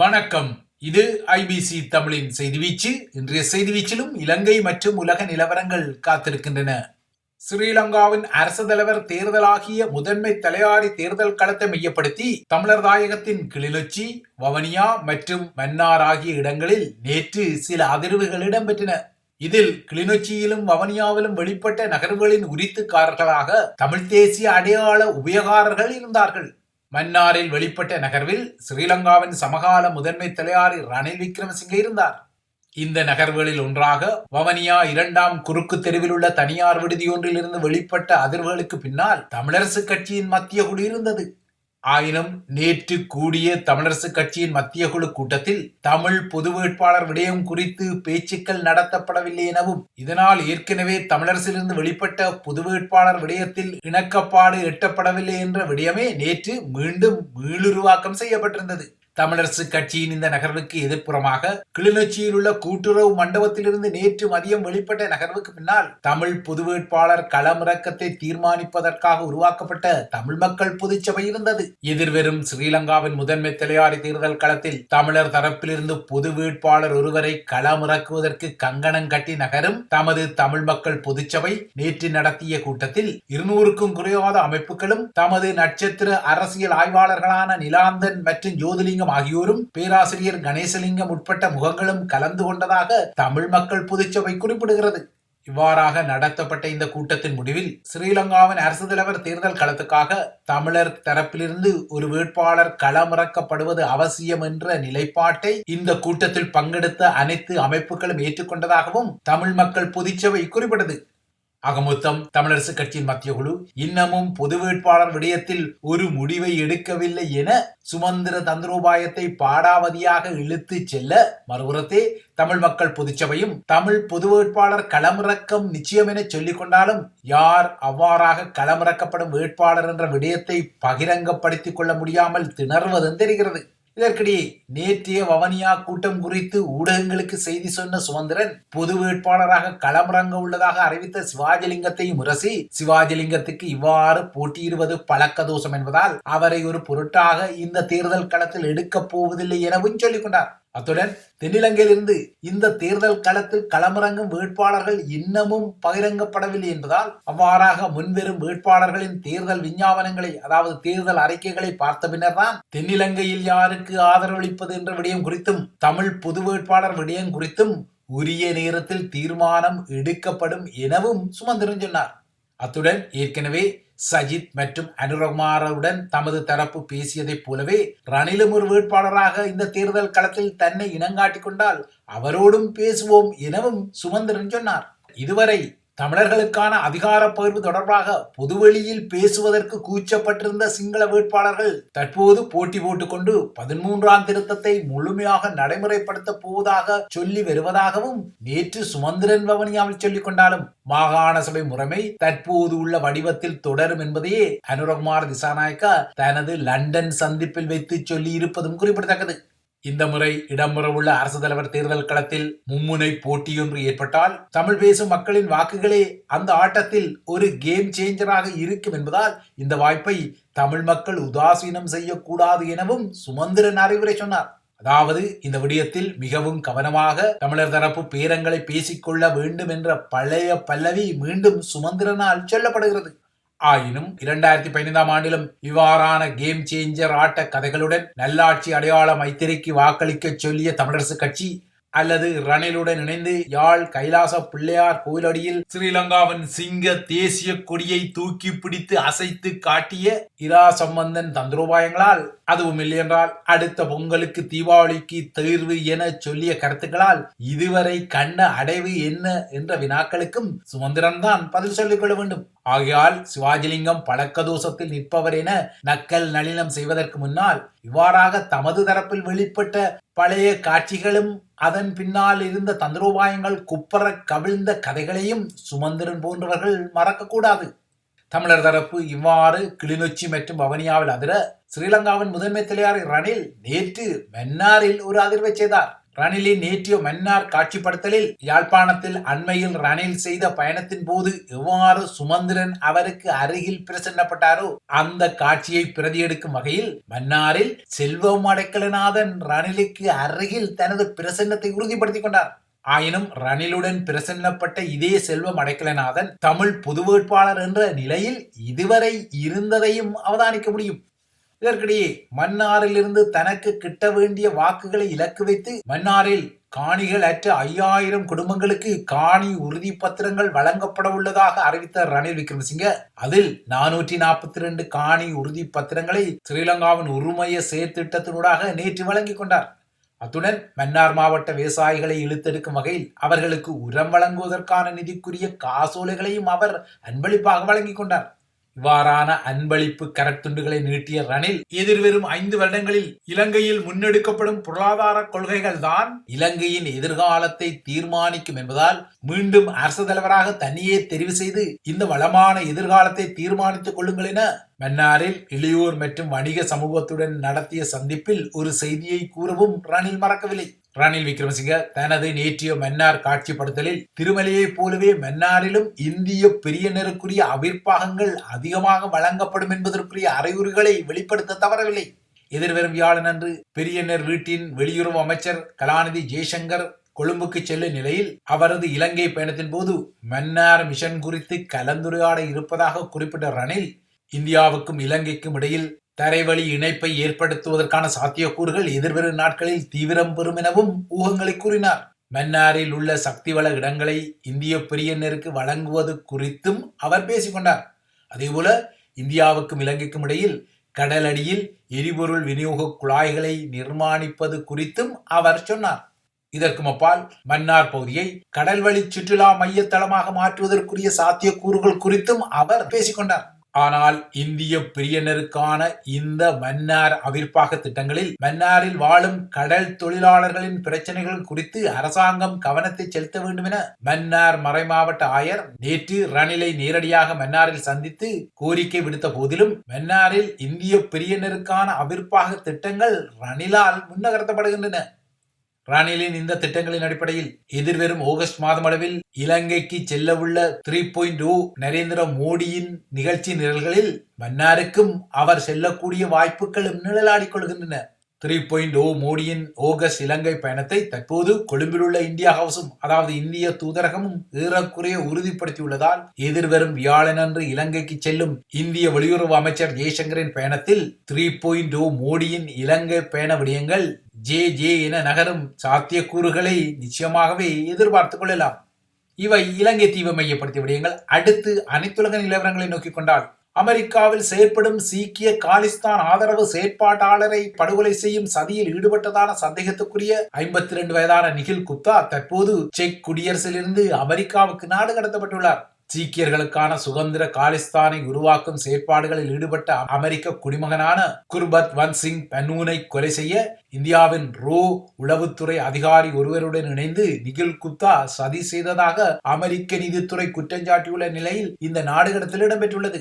வணக்கம். இது ஐபிசி தமிழின் செய்திவீச்சு. இன்றைய செய்திவீச்சிலும் இலங்கை மற்றும் உலக நிலவரங்கள் காத்திருக்கின்றன. ஸ்ரீலங்காவின் அரசு தலைவர் தேர்தலாகிய முதன்மை தலையாரி தேர்தல் களத்தை மையப்படுத்தி தமிழர் தாயகத்தின் கிளிநொச்சி, வவுனியா மற்றும் மன்னார் ஆகிய இடங்களில் நேற்று சில அதிர்வுகள் இடம்பெற்றன. இதில் கிளிநொச்சியிலும் வவுனியாவிலும் வெளிப்பட்ட நகர்வுகளின் உரித்துக்காரர்களாக தமிழ் தேசிய அடையாள உபயோகாரர்கள் இருந்தார்கள். மன்னாரில் வெளிப்பட்ட நகர்வில் ஸ்ரீலங்காவின் சமகால முதன்மை தலையாரி ரணில் விக்ரமசிங்கே இருந்தார். இந்த நகர்வுகளில் ஒன்றாக வவுனியா 2ஆம் குறுக்கு தெருவில் உள்ள தனியார் விடுதியொன்றில் இருந்து வெளிப்பட்ட அதிர்வுகளுக்கு பின்னால் தமிழரசு கட்சியின் மத்திய குழு இருந்தது. ஆயினும் நேற்று கூடிய தமிழரசு கட்சியின் மத்திய குழு கூட்டத்தில் தமிழ் பொது வேட்பாளர் விடயம் குறித்து பேச்சுக்கள் நடத்தப்படவில்லை எனவும், இதனால் ஏற்கனவே தமிழரசிலிருந்து வெளிப்பட்ட பொது வேட்பாளர் விடயத்தில் இணக்கப்பாடு எட்டப்படவில்லை என்ற விடயமே நேற்று மீண்டும் மீளுருவாக்கம் செய்யப்பட்டிருந்தது. தமிழரசு கட்சியின் இந்த நகர்வுக்கு எதிர்ப்புறமாக கிளிநொச்சியில் உள்ள கூட்டுறவு மண்டபத்திலிருந்து நேற்று மதியம் வெளிப்பட்ட நகர்வுக்கு பின்னால் தமிழ் பொது வேட்பாளர் களமிறக்கத்தை தீர்மானிப்பதற்காக உருவாக்கப்பட்ட தமிழ் மக்கள் பொதுச்சபை இருந்தது. எதிர்வரும் ஸ்ரீலங்காவின் முதன்மை தலையாரி தேர்தல் களத்தில் தமிழர் தரப்பிலிருந்து பொது வேட்பாளர் ஒருவரை களமிறக்குவதற்கு கங்கணம் கட்டி நகரும் தமது தமிழ் மக்கள் பொதுச்சபை நேற்று நடத்திய கூட்டத்தில் 200க்கும் குறையாத அமைப்புகளும் தமது நட்சத்திர அரசியல் ஆய்வாளர்களான நிலாந்தன் மற்றும் ஜோதிலிங்கம் ஆகியோரும் பேராசிரியர் கணேசலிங்கம் உட்பட்ட முகங்களும் கலந்து கொண்டதாக தமிழ் மக்கள் பொதுச்சபை குறிப்பிடுகிறது. இவ்வாறாக நடத்தப்பட்ட இந்த கூட்டத்தின் முடிவில் ஸ்ரீலங்காவின் அரசு தலைவர் தேர்தல் களத்துக்காக தமிழர் தரப்பிலிருந்து ஒரு வேட்பாளர் களமிறக்கப்படுவது அவசியம் என்ற நிலைப்பாட்டை இந்த கூட்டத்தில் பங்கெடுத்த அனைத்து அமைப்புகளும் ஏற்றுக்கொண்டதாகவும் தமிழ் மக்கள் பொதுச்சபை குறிப்பிட்டது. அகமொத்தம் தமிழரசு கட்சியின் மத்திய குழு இன்னமும் பொது வேட்பாளர் விடயத்தில் ஒரு முடிவை எடுக்கவில்லை என சுமந்திர தந்திரோபாயத்தை பாடாவதியாக இழுத்து செல்ல, மறுபுறத்தே தமிழ் மக்கள் பொதுச்சபையும் தமிழ் பொது வேட்பாளர் களமிறக்கம் நிச்சயம் என சொல்லிக் கொண்டாலும் யார் அவ்வாறாக களமிறக்கப்படும் வேட்பாளர் என்ற விடயத்தை பகிரங்கப்படுத்திக் கொள்ள முடியாமல் திணறுவதும் தெரிகிறது. இதற்கிடையே நேற்றைய வவுனியா கூட்டம் குறித்து ஊடகங்களுக்கு செய்தி சொன்ன சுமந்திரன் பொது வேட்பாளராக களமிறங்க உள்ளதாக அறிவித்த சிவாஜிலிங்கத்தையும் உரசி, சிவாஜிலிங்கத்துக்கு இவ்வாறு போட்டியிடுவது பழக்க தோஷம் என்பதால் அவரை ஒரு பொருட்டாக இந்த தேர்தல் களத்தில் எடுக்கப் போவதில்லை எனவும் சொல்லிக் கொண்டார். அத்துடன் தென்னிலங்கையிலிருந்து இந்த தேர்தல் களத்தில் களமிறங்கும் வேட்பாளர்கள் இன்னமும் பகிரங்கப்படவில்லை என்பதால் அவ்வாறாக முன்வரும் வேட்பாளர்களின் தேர்தல் விஞ்ஞாபனங்களை, அதாவது தேர்தல் அறிக்கைகளை பார்த்த பின்னர் தான் தென்னிலங்கையில் யாருக்கு ஆதரவளிப்பது என்ற விடயம் குறித்தும் தமிழ் பொது வேட்பாளர் விடயம் குறித்தும் உரிய நேரத்தில் தீர்மானம் எடுக்கப்படும் எனவும் சுமந்திரன் சொன்னார். அத்துடன் ஏற்கனவே சஜித் மற்றும் அனுரகுமாருடன் தமது தரப்பு பேசியதைப் போலவே ரணிலும் ஒரு வேட்பாளராக இந்த தேர்தல் களத்தில் தன்னை இனங்காட்டிக் கொண்டால் அவரோடும் பேசுவோம் எனவும் சுமந்திரன் சொன்னார். இதுவரை தமிழர்களுக்கான அதிகார பகிர்வு தொடர்பாக பொதுவெளியில் பேசுவதற்கு கூச்சப்பட்டிருந்த சிங்கள வேட்பாளர்கள் தற்போது போட்டி போட்டுக்கொண்டு 13ஆம் திருத்தத்தை முழுமையாக நடைமுறைப்படுத்த போவதாக சொல்லி வருவதாகவும் நேற்று சுமந்திரன் வவுனியாவில் சொல்லிக் கொண்டாலும் மாகாண சபை முறைமை தற்போது உள்ள வடிவத்தில் தொடரும் என்பதையே அனுரகுமார் திசாநாயக்கா தனது லண்டன் சந்திப்பில் வைத்து சொல்லி இருப்பதும் குறிப்பிடத்தக்கது. இந்த முறை இடம்பெறவுள்ள அரசு தலைவர் தேர்தல் களத்தில் மும்முனை போட்டியொன்று ஏற்பட்டால் தமிழ் பேசும் மக்களின் வாக்குகளே அந்த ஆட்டத்தில் ஒரு கேம் சேஞ்சராக இருக்கும் என்பதால் இந்த வாய்ப்பை தமிழ் மக்கள் உதாசீனம் செய்யக்கூடாது எனவும் சுமந்திரன் அறிவுரை சொன்னார். அதாவது இந்த விடயத்தில் மிகவும் கவனமாக தமிழர் தரப்பு பேரங்களை பேசிக்கொள்ள வேண்டும் என்ற பழைய பல்லவி மீண்டும் சுமந்திரனால் சொல்லப்படுகிறது. ஆயினும் 2015ஆம் ஆண்டிலும் இவ்வாறான கேம் சேஞ்சர் ஆட்ட கதைகளுடன் நல்லாட்சி அடையாள மைத்திரிக்கு வாக்களிக்க சொல்லிய தமிழரசு கட்சி அல்லது ரணிலுடன் இணைந்து யாழ் கைலாச பிள்ளையார் கோயிலடியில் ஸ்ரீலங்காவின் சிங்க தேசிய கொடியை தூக்கி பிடித்து அசைத்து காட்டிய இரா சம்பந்தன் தந்திரோபாயங்களால், அதுவும் இல்லையென்றால் அடுத்த பொங்கலுக்கு தீபாவளிக்கு தேர்வு என சொல்லிய கருத்துக்களால் இதுவரை கண்ட அடைவு என்ன என்ற வினாக்களுக்கும் சுமந்திரன் தான் பதில் சொல்லிக் கொள்ள வேண்டும். ஆகையால் சிவாஜிலிங்கம் பழக்க தோஷத்தில் நிற்பவர் என நக்கல் நளினம் செய்வதற்கு முன்னால் இவ்வாறாக தமது தரப்பில் வெளிப்பட்ட பழைய காட்சிகளும் அதன் பின்னால் இருந்த தந்திரோபாயங்கள் குப்பர கவிழ்ந்த கதைகளையும் சுமந்திரன் போன்றவர்கள் மறக்கக்கூடாது. தமிழர் தரப்பு இவ்வாறு கிளிநொச்சி மற்றும் வவுனியாவில் அதிர ஸ்ரீலங்காவின் முதன்மை தலைவர் ரணில் நேற்று மன்னாரில் ஒரு அதிர்வை செய்தார். ரணிலின் நேற்றைய மன்னார் காட்சிப்படுத்தலில் யாழ்ப்பாணத்தில் அண்மையில் ரணில் செய்த பயணத்தின் போது எவ்வாறு சுமந்திரன் அவருக்கு அருகில் பிரசன்னப்பட்டாரோ அந்த காட்சியை பிரதியெடுக்கும் வகையில் மன்னாரில் செல்வம் அடைக்கலநாதன் ரணிலுக்கு அருகில் தனது பிரசன்னத்தை உறுதிப்படுத்திக் கொண்டார். ஆயினும் ரணிலுடன் பிரசன்னப்பட்ட இதே செல்வம் அடைக்கலநாதன் தமிழ் பொது வேட்பாளர் என்ற நிலையில் இதுவரை இருந்ததையும் அவதானிக்க முடியும். இதற்கிடையே மன்னாரில் இருந்து தனக்கு கிட்ட வேண்டிய வாக்குகளை இலக்கு வைத்து மன்னாரில் காணிகள் அற்ற 5000 குடும்பங்களுக்கு காணி உறுதி பத்திரங்கள் வழங்கப்பட உள்ளதாக அறிவித்த ரணில் விக்ரமசிங்க அதில் 442 காணி உறுதி பத்திரங்களை ஸ்ரீலங்காவின் உரிமைய செயற்திட்டத்தினூடாக நேற்று வழங்கிக் கொண்டார். அத்துடன் மன்னார் மாவட்ட விவசாயிகளை இழுத்தெடுக்கும் வகையில் அவர்களுக்கு உரம் வழங்குவதற்கான நிதிக்குரிய காசோலைகளையும் அவர் அன்பளிப்பாக வழங்கிக் கொண்டார். இவ்வாறான அன்பளிப்பு கரத்துண்டுகளை நீட்டிய ரணில் எதிர்வரும் 5 வருடங்களில் இலங்கையில் முன்னெடுக்கப்படும் பொருளாதார கொள்கைகள் தான் இலங்கையின் எதிர்காலத்தை தீர்மானிக்கும் என்பதால் மீண்டும் அரசு தலைவராக தன்னையே தெரிவு செய்து இந்த வளமான எதிர்காலத்தை தீர்மானித்துக் கொள்ளுங்கள் என மன்னாரில் இளையோர் மற்றும் வணிக சமூகத்துடன் நடத்திய சந்திப்பில் ஒரு செய்தியை கூறவும் ரணில் மறக்கவில்லை. ரணில் விக்ரமசிங்க தனது நேற்றைய மன்னார் காட்சிப்படுத்தலில் திருமலையை போலவே மன்னாரிலும் இந்திய பிரியனருக்குரிய அவிர்ப்பாகங்கள் அதிகமாக வழங்கப்படும் என்பதற்குரிய அறிகுறிகளை வெளிப்படுத்த தவறவில்லை. எதிர்வரும் வியாழனன்று பெரியனர் வீட்டின் வெளியுறவு அமைச்சர் கலாநிதி ஜெய்சங்கர் கொழும்புக்கு செல்லும் நிலையில் அவரது இலங்கை பயணத்தின் போது மன்னார் மிஷன் குறித்து கலந்துரையாட இருப்பதாக குறிப்பிட்ட ரணில் இந்தியாவுக்கும் இலங்கைக்கும் இடையில் தரைவழி இணைப்பை ஏற்படுத்துவதற்கான சாத்தியக்கூறுகள் எதிர்வரும் நாட்களில் தீவிரம் பெறும் எனவும் ஊகங்களை கூறினார். மன்னாரில் உள்ள சக்தி வள இடங்களை இந்திய பிரியனருக்கு வழங்குவது குறித்தும் அவர் பேசிக்கொண்டார். அதேபோல இந்தியாவுக்கும் இலங்கைக்கும் இடையில் கடலடியில் எரிபொருள் விநியோக குழாய்களை நிர்மாணிப்பது குறித்தும் அவர் சொன்னார். இதற்கும் அப்பால் மன்னார் பகுதியை கடல்வழி சுற்றுலா மையத்தளமாக மாற்றுவதற்குரிய சாத்தியக்கூறுகள் குறித்தும் அவர் பேசிக்கொண்டார். ஆனால் இந்திய பிரியனருக்கான இந்த மன்னார் அவிர்ப்பாக திட்டங்களில் மன்னாரில் வாழும் கடல் தொழிலாளர்களின் பிரச்சனைகள் குறித்து அரசாங்கம் கவனத்தை செலுத்த வேண்டும் என மன்னார் மறைமாவட்ட ஆயர் நேற்று ரணிலை நேரடியாக மன்னாரில் சந்தித்து கோரிக்கை விடுத்த போதிலும் மன்னாரில் இந்திய பிரியனருக்கான அவிர்ப்பாக திட்டங்கள் ரணிலால் முன்னகர்த்தப்படுகின்றன. ரணிலின் இந்த திட்டங்களின் அடிப்படையில் எதிர்வரும் ஆகஸ்ட் மாதம் அளவில் இலங்கைக்கு செல்லவுள்ள 3.0 நரேந்திர மோடியின் நிகழ்ச்சி நிரல்களில் மன்னாருக்கும் அவர் செல்லக்கூடிய வாய்ப்புகளும் நிழலாடிக் கொள்கின்றன. 3.0 மோடியின் ஆகஸ்ட் இலங்கை பயணத்தை தற்போது கொழும்பில் உள்ள இந்தியா ஹவுஸும் அதாவது இந்திய தூதரகமும் ஏறக்குறைய உறுதிப்படுத்தியுள்ளதால் எதிர்வரும் வியாழனன்று இலங்கைக்கு செல்லும் இந்திய வெளியுறவு அமைச்சர் ஜெய்சங்கரின் பயணத்தில் 3.0 மோடியின் இலங்கை பயண விடயங்கள் ஜே என நகரும் சாத்தியக்கூறுகளை நிச்சயமாகவே எதிர்பார்த்துக் கொள்ளலாம். இவை இலங்கை தீவை மையப்படுத்திய விடயங்கள். அடுத்து அனைத்துலக நிலவரங்களை நோக்கிக் கொண்டால் அமெரிக்காவில் செயற்படும் சீக்கிய காலிஸ்தான் ஆதரவு செயற்பாட்டாளரை படுகொலை செய்யும் சதியில் ஈடுபட்டதான சந்தேகத்துக்குரிய 52 வயதான நிகில் குப்தா தற்போது செக் குடியரசிலிருந்து அமெரிக்காவுக்கு நாடு கடத்தப்பட்டுள்ளார். சீக்கியர்களுக்கான சுதந்திர காலிஸ்தானை உருவாக்கும் செயற்பாடுகளில் ஈடுபட்ட அமெரிக்க குடிமகனான குர்பத் வந்த் சிங் பன்னூனை கொலை செய்ய இந்தியாவின் ரோ உளவுத்துறை அதிகாரி ஒருவருடன் இணைந்து நிகில் குப்தா சதி செய்ததாக அமெரிக்க நீதித்துறை குற்றஞ்சாட்டியுள்ள நிலையில் இந்த நாடு கடத்தல் இடம்பெற்றுள்ளது.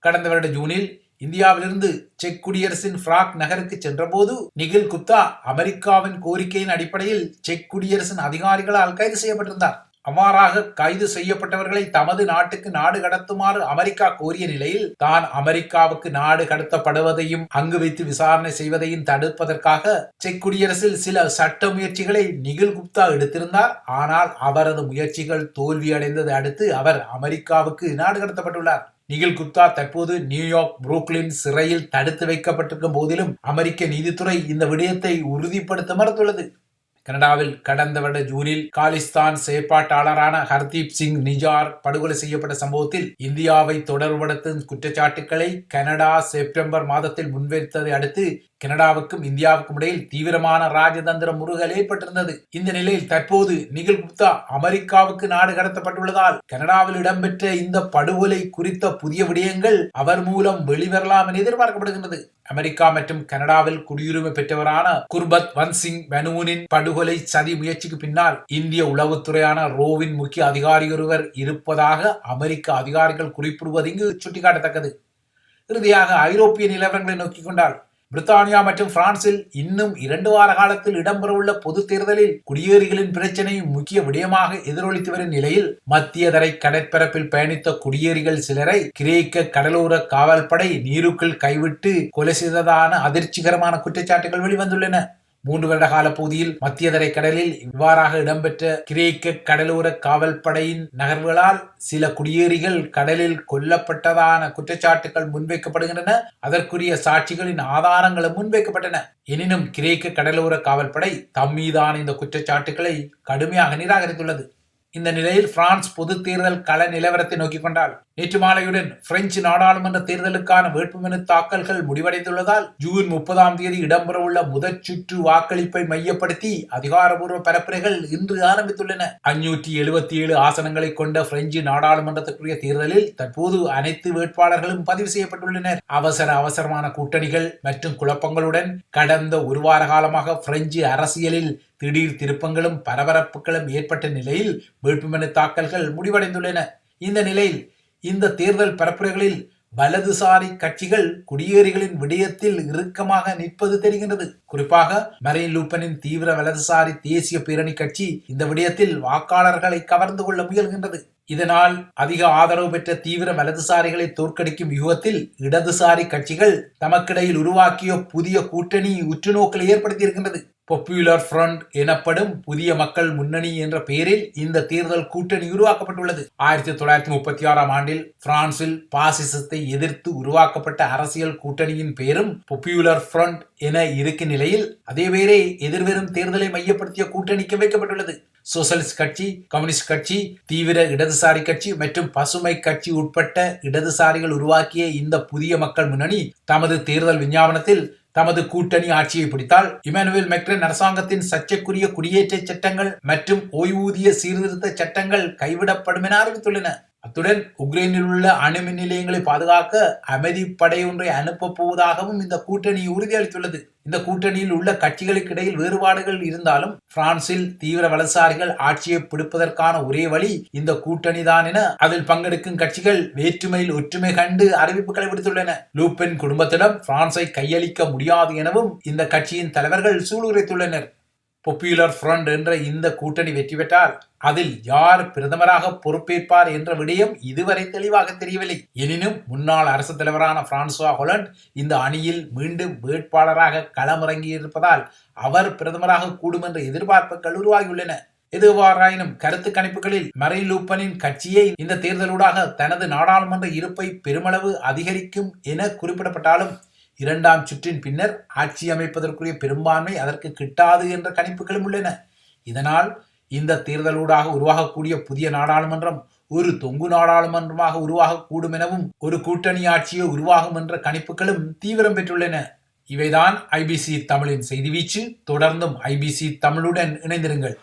கடந்த வருட ஜூனில் இந்தியாவிலிருந்து செக் குடியரசின் பிராக் நகருக்கு சென்றபோது நிகில் குப்தா அமெரிக்காவின் கோரிக்கையின் அடிப்படையில் செக் குடியரசின் அதிகாரிகளால் கைது செய்யப்பட்டிருந்தார். அவ்வாறாக கைது செய்யப்பட்டவர்களை தமது நாட்டுக்கு நாடு கடத்துமாறு அமெரிக்கா கோரிய நிலையில் தான் அமெரிக்காவுக்கு நாடு கடத்தப்படுவதையும் அங்கு வைத்து விசாரணை செய்வதையும் தடுப்பதற்காக செக் குடியரசில் சில சட்ட முயற்சிகளை நிகில் குப்தா எடுத்திருந்தார். ஆனால் அவரது முயற்சிகள் தோல்வியடைந்ததை அடுத்து அவர் அமெரிக்காவுக்கு நாடு கடத்தப்பட்டுள்ளார். நிகில் குப்தா தற்போது நியூயார்க் புரூக்ளின் சிறையில் தடுத்து வைக்கப்பட்டிருக்கும் போதிலும் அமெரிக்க நீதித்துறை இந்த விடயத்தை உறுதிப்படுத்த மறுத்துள்ளது. கனடாவில் கடந்த வருட ஜூனில் காலிஸ்தான் செயற்பாட்டாளரான ஹர்தீப் சிங் நிஜார் படுகொலை செய்யப்பட்ட சம்பவத்தில் இந்தியாவை தொடர்படுத்தும் குற்றச்சாட்டுக்களை கனடா செப்டம்பர் மாதத்தில் முன்வைத்ததை அடுத்து கனடாவுக்கும் இந்தியாவுக்கும் இடையில் தீவிரமான ராஜதந்திர முறுகல் ஏற்பட்டிருந்தது. இந்த நிலையில் தற்போது நிகில் குப்தா அமெரிக்காவுக்கு நாடு கடத்தப்பட்டுள்ளதால் கனடாவில் இடம்பெற்ற இந்த படுகொலை குறித்த புதிய விடயங்கள் அவர் மூலம் வெளிவரலாம் என எதிர்பார்க்கப்படுகின்றது. அமெரிக்கா மற்றும் கனடாவில் குடியுரிமை பெற்றவரான குர்பத் வந்த் சிங் பனூனின் படுகொலை சதி முயற்சிக்கு பின்னால் இந்திய உளவுத்துறையான ரோவின் முக்கிய அதிகாரி ஒருவர் இருப்பதாக அமெரிக்க அதிகாரிகள் குறிப்பிடுவது இங்கு சுட்டிக்காட்டத்தக்கது. இறுதியாக ஐரோப்பிய நிலவரங்களை நோக்கிக் கொண்டால் பிரித்தானியா மற்றும் பிரான்சில் இன்னும் 2 வார காலத்தில் இடம்பெறவுள்ள பொது தேர்தலில் குடியேறிகளின் பிரச்சினை முக்கிய விடயமாக எதிரொலித்து வரும் நிலையில் மத்திய தரை கடற்பரப்பில் பயணித்த குடியேறிகள் சிலரை கிரேக்க கடலோர காவல்படை நீருக்குள் கைவிட்டு கொலை செய்ததான அதிர்ச்சிகரமான குற்றச்சாட்டுகள் வெளிவந்துள்ளன. 3 வருட கால பகுதியில் மத்திய தரை கடலில் இவ்வாறாக இடம்பெற்ற கிரேக்க கடலோர காவல்படையின் நகர்வுகளால் சில குடியேறிகள் கடலில் கொல்லப்பட்டதான குற்றச்சாட்டுகள் முன்வைக்கப்படுகின்றன. அதற்குரிய சாட்சிகளின் ஆதாரங்களும் முன்வைக்கப்பட்டன. எனினும் கிரேக்க கடலோர காவல்படை தம்மீதான இந்த குற்றச்சாட்டுகளை கடுமையாக நிராகரித்துள்ளது. இந்த நிலையில் பிரான்ஸ் பொது தேர்தல் கள நிலவரத்தை நோக்கிக் கொண்டால் நேற்று மாலையுடன் பிரெஞ்சு நாடாளுமன்ற தேர்தலுக்கான வேட்புமனு தாக்கல்கள் முடிவடைந்துள்ளதால் ஜூன் 30 இடம்பெறவுள்ள முதற் சுற்று வாக்களிப்பை மையப்படுத்தி அதிகாரப்பூர்வ பரப்புரைகள் இன்று ஆரம்பித்துள்ளன. 577 ஆசனங்களை கொண்ட பிரெஞ்சு நாடாளுமன்றத்திற்குரிய தேர்தலில் தற்போது அனைத்து வேட்பாளர்களும் பதிவு செய்யப்பட்டுள்ளனர். அவசரமான கூட்டணிகள் மற்றும் குழப்பங்களுடன் கடந்த ஒரு வார காலமாக பிரெஞ்சு அரசியலில் திடீர் திருப்பங்களும் பரபரப்புகளும் ஏற்பட்ட நிலையில் வேட்புமனு தாக்கல்கள் முடிவடைந்துள்ளன. இந்த நிலையில் இந்த தேர்தல் பரப்புரைகளில் வலதுசாரி கட்சிகள் குடியேறிகளின் விடயத்தில் இறுக்கமாக நிற்பது தெரிகின்றது. குறிப்பாக மரீன் லூப்பனின் தீவிர வலதுசாரி தேசிய பேரணி கட்சி இந்த விடயத்தில் வாக்காளர்களை கவர்ந்து கொள்ள முயல்கின்றது. இதனால் அதிக ஆதரவு பெற்ற தீவிர வலதுசாரிகளை தோற்கடிக்கும் யுகத்தில் இடதுசாரி கட்சிகள் தமக்கிடையில் உருவாக்கிய புதிய கூட்டணி உற்றுநோக்கலை ஏற்படுத்தியிருக்கின்றது. பாப்புலர் ஃப்ரண்ட் எனப்படும் புதிய மக்கள் முன்னணி என்ற பெயரில் இந்த தேர்தல் கூட்டணி உருவாக்கப்பட்டுள்ளது. 1936 ஆண்டில் பிரான்சில் பாசிசத்தை எதிர்த்து உருவாக்கப்பட்ட அரசியல் கூட்டணியின் பெயரும் பாப்புலர் ஃப்ரண்ட் என இருக்கும் நிலையில் அதே பெயரே எதிர்வரும் தேர்தலை மையப்படுத்திய கூட்டணிக்கு வைக்கப்பட்டுள்ளது. சோசலிஸ்ட் கட்சி, கம்யூனிஸ்ட் கட்சி, தீவிர இடதுசாரி கட்சி மற்றும் பசுமை கட்சி உட்பட்ட இடதுசாரிகள் உருவாக்கிய இந்த புதிய மக்கள் முன்னணி தமது தேர்தல் விஞ்ஞாபனத்தில் தமது கூட்டணி ஆட்சியை பிடித்தால் இமானுவேல் மேக்ரன் அரசாங்கத்தின் சர்ச்சைக்குரிய குடியேற்ற சட்டங்கள் மற்றும் ஓய்வூதிய சீர்திருத்த சட்டங்கள் கைவிடப்படும் என அறிவித்துள்ளன. அத்துடன் உக்ரைனில் உள்ள அணுமின் நிலையங்களை பாதுகாக்க அமைதி படை ஒன்றை அனுப்ப போவதாகவும் இந்த கூட்டணி உறுதியளித்துள்ளது. இந்த கூட்டணியில் உள்ள கட்சிகளுக்கு இடையில் வேறுபாடுகள் இருந்தாலும் பிரான்சில் தீவிர வலதுசாரிகள் ஆட்சியை பிடிப்பதற்கான ஒரே வழி இந்த கூட்டணி தான் என அதில் பங்கெடுக்கும் கட்சிகள் வேற்றுமையில் ஒற்றுமை கண்டு அறிவிப்புகளை விடுத்துள்ளன. லூப்பென் குடும்பத்திடம் பிரான்சை கையளிக்க முடியாது எனவும் இந்த கட்சியின் தலைவர்கள் சூளுரைத்துள்ளனர். பாப்புலர் ஃப்ரண்ட் என்ற இந்த கூட்டணி வெற்றி பெற்றால் அதில் யார் பிரதமராக பொறுப்பேற்பார் என்ற விடயம் இதுவரை தெளிவாக தெரியவில்லை. எனினும் முன்னாள் அரசு தலைவரான பிரான்சுவா ஹொலண்ட் இந்த அணியில் மீண்டும் வேட்பாளராக களமிறங்கியிருப்பதால் அவர் பிரதமராக கூடும் என்ற எதிர்பார்ப்புகள் உருவாகியுள்ளன. எதுவாறாயினும் கருத்து கணிப்புகளில் மரீன் லூப்பனின் கட்சியை இந்த தேர்தலூடாக தனது நாடாளுமன்ற இருப்பை பெருமளவு அதிகரிக்கும் என குறிப்பிடப்பட்டாலும் 2ஆம் சுற்றின் பின்னர் ஆட்சி அமைப்பதற்குரிய பெரும்பான்மை அதற்கு கிட்டாது என்ற கணிப்புகளும் உள்ளன. இதனால் இந்த தேர்தலூடாக உருவாகக்கூடிய புதிய நாடாளுமன்றம் ஒரு தொங்கு நாடாளுமன்றமாக உருவாகக்கூடும் எனவும் ஒரு கூட்டணி ஆட்சியோ உருவாகும் என்ற கணிப்புகளும் தீவிரம் பெற்றுள்ளன. இவைதான் IBC தமிழின் செய்தி வீச்சு. தொடர்ந்தும் IBC தமிழுடன் இணைந்திருங்கள்.